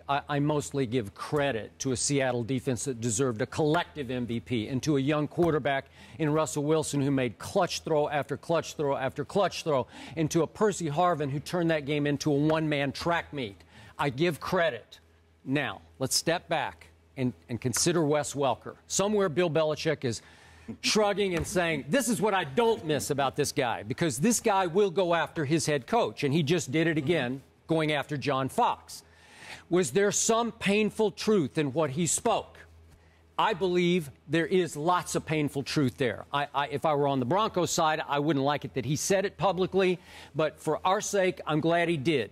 I mostly give credit to a Seattle defense that deserved a collective MVP and to a young quarterback in Russell Wilson who made clutch throw after clutch throw after clutch throw, and to a Percy Harvin who turned that game into a one-man track meet. I give credit. Now, let's step back and consider Wes Welker. Somewhere Bill Belichick is shrugging and saying, this is what I don't miss about this guy, because this guy will go after his head coach, and he just did it again, going after John Fox. Was there some painful truth in what he spoke? I believe there is lots of painful truth there. If I were on the Broncos side, I wouldn't like it that he said it publicly, but for our sake, I'm glad he did.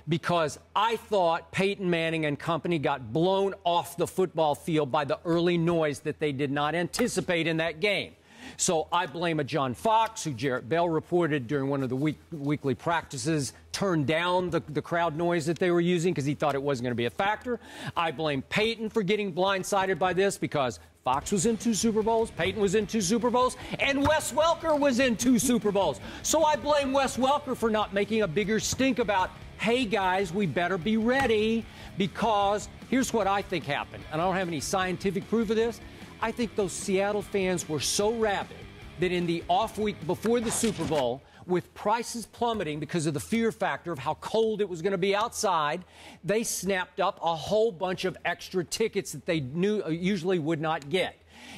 Because I thought Peyton Manning and company got blown off the football field by the early noise that they did not anticipate in that game. So I blame a John Fox, who Jarrett Bell reported during one of the weekly practices, turned down the crowd noise that they were using because he thought it wasn't going to be a factor. I blame Peyton for getting blindsided by this because Fox was in 2 Super Bowls, Peyton was in 2 Super Bowls, and Wes Welker was in 2 Super Bowls. So I blame Wes Welker for not making a bigger stink about, hey, guys, we better be ready, because here's what I think happened, and I don't have any scientific proof of this. I think those Seattle fans were so rabid that in the off week before the Super Bowl, with prices plummeting because of the fear factor of how cold it was going to be outside, they snapped up a whole bunch of extra tickets that they knew usually would not get.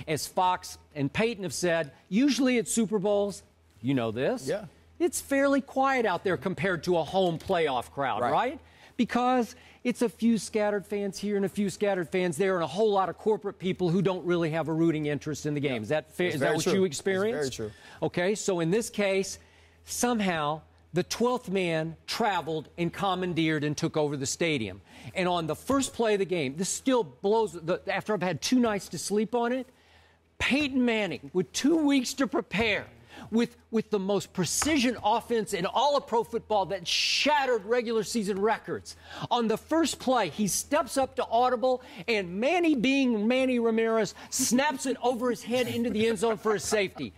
As Fox and Peyton have said, usually at Super Bowls, you know this, yeah, it's fairly quiet out there compared to a home playoff crowd, right? Because it's a few scattered fans here and a few scattered fans there and a whole lot of corporate people who don't really have a rooting interest in the game. Is that fair? Is that what you experienced? It's very true. Okay, so in this case, somehow the 12th man traveled and commandeered and took over the stadium. And on the first play of the game, this still blows, after I've had 2 nights to sleep on it, Peyton Manning, with 2 weeks to prepare, with the most precision offense in all of pro football that shattered regular season records. On the first play, he steps up to audible, and Manny, being Manny Ramirez, snaps it over his head into the end zone for a safety.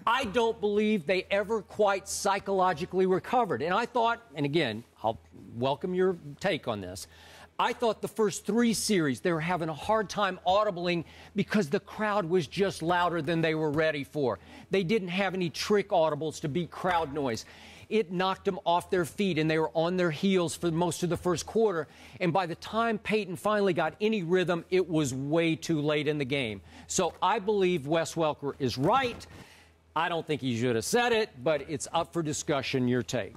I don't believe they ever quite psychologically recovered. And I thought, and again, I'll welcome your take on this, I thought the first 3 series, they were having a hard time audibling because the crowd was just louder than they were ready for. They didn't have any trick audibles to beat crowd noise. It knocked them off their feet, and they were on their heels for most of the first quarter. And by the time Peyton finally got any rhythm, it was way too late in the game. So I believe Wes Welker is right. I don't think he should have said it, but it's up for discussion. Your take.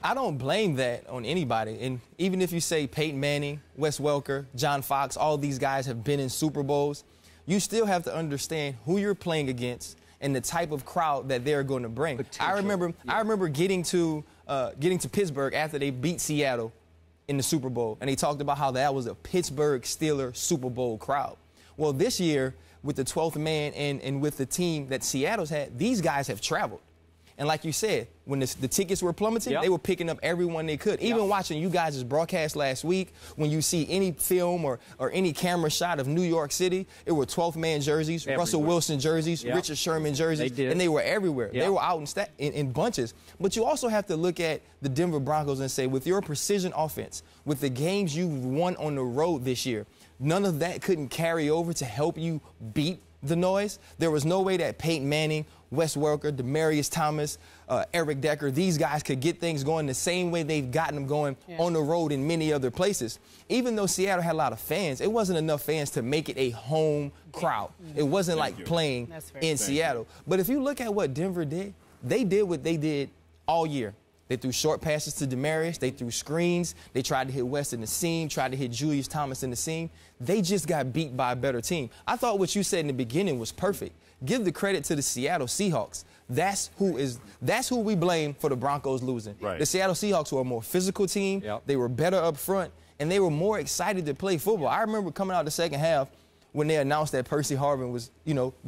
I don't blame that on anybody. And even if you say Peyton Manning, Wes Welker, John Fox, all these guys have been in Super Bowls, you still have to understand who you're playing against and the type of crowd that they're going to bring. I remember getting to Pittsburgh after they beat Seattle in the Super Bowl, and they talked about how that was a Pittsburgh Steelers Super Bowl crowd. Well, this year, with the 12th man and with the team that Seattle's had, these guys have traveled. And like you said, when the tickets were plummeting, they were picking up everyone they could. Even watching you guys' broadcast last week, when you see any film or any camera shot of New York City, it were 12th man jerseys, Russell Wilson jerseys, Richard Sherman jerseys, and they were everywhere. They were out in bunches. But you also have to look at the Denver Broncos and say, with your precision offense, with the games you've won on the road this year, none of that couldn't carry over to help you beat the noise. There was no way that Peyton Manning, Wes Welker, Demaryius Thomas, Eric Decker, these guys could get things going the same way they've gotten them going on the road in many other places. Even though Seattle had a lot of fans, it wasn't enough fans to make it a home crowd. It wasn't like playing in Seattle. But if you look at what Denver did, they did what they did all year. They threw short passes to Demaryius. They threw screens. They tried to hit West in the seam, tried to hit Julius Thomas in the seam. They just got beat by a better team. I thought what you said in the beginning was perfect. Give the credit to the Seattle Seahawks. That's who we blame for the Broncos losing. The Seattle Seahawks were a more physical team. They were better up front, and they were more excited to play football. I remember coming out the second half when they announced that Percy Harvin was,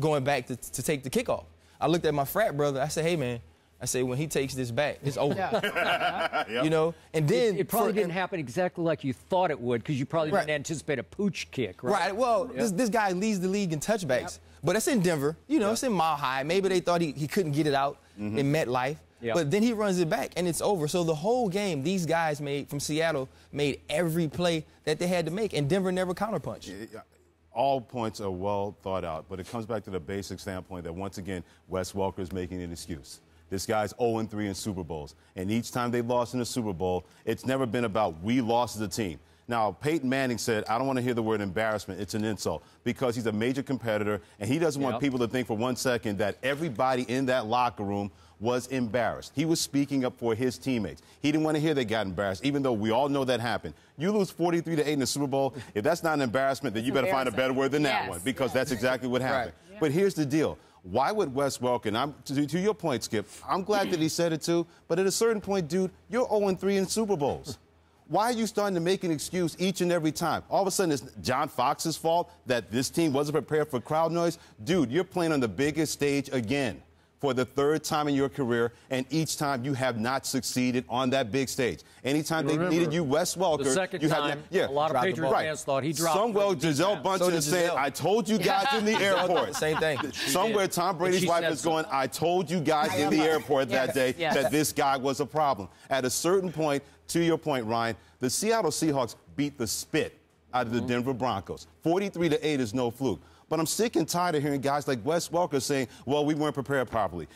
going back to take the kickoff. I looked at my frat brother. I said, hey, man, I say, when he takes this back, it's over. And then it probably didn't happen exactly like you thought it would, because you probably didn't anticipate a pooch kick, right? Well, this guy leads the league in touchbacks, but it's in Denver. It's in Mile High. Maybe they thought he couldn't get it out in MetLife. But then he runs it back, and it's over. So the whole game, these guys from Seattle made every play that they had to make, and Denver never counterpunched. All points are well thought out, but it comes back to the basic standpoint that, once again, Wes Welker is making an excuse. This guy's 0-3 in Super Bowls, and each time they lost in the Super Bowl, it's never been about we lost as a team. Now, Peyton Manning said, I don't want to hear the word embarrassment. It's an insult, because he's a major competitor, and he doesn't want people to think for 1 second that everybody in that locker room was embarrassed. He was speaking up for his teammates. He didn't want to hear they got embarrassed, even though we all know that happened. You lose 43-8 in the Super Bowl. If that's not an embarrassment, then you better find a better word than that one, because that's exactly what happened. Right. But here's the deal. Why would Wes Welker, and to your point, Skip, I'm glad that he said it too, but at a certain point, dude, you're 0-3 in Super Bowls. Why are you starting to make an excuse each and every time? All of a sudden, it's John Fox's fault that this team wasn't prepared for crowd noise? Dude, you're playing on the biggest stage again for the third time in your career, and each time you have not succeeded on that big stage. Anytime they needed you, Wes Welker, the second you time, have a lot of Patriot fans thought he dropped. Somewhere Giselle Bundchen is saying, I told you guys in the airport. Same thing. Somewhere Tom Brady's wife is going, I told you guys in the airport that day that this guy was a problem. At a certain point, to your point, Ryan, the Seattle Seahawks beat the spit out of the Denver Broncos. 43-8 is no fluke. But I'm sick and tired of hearing guys like Wes Welker saying, well, we weren't prepared properly.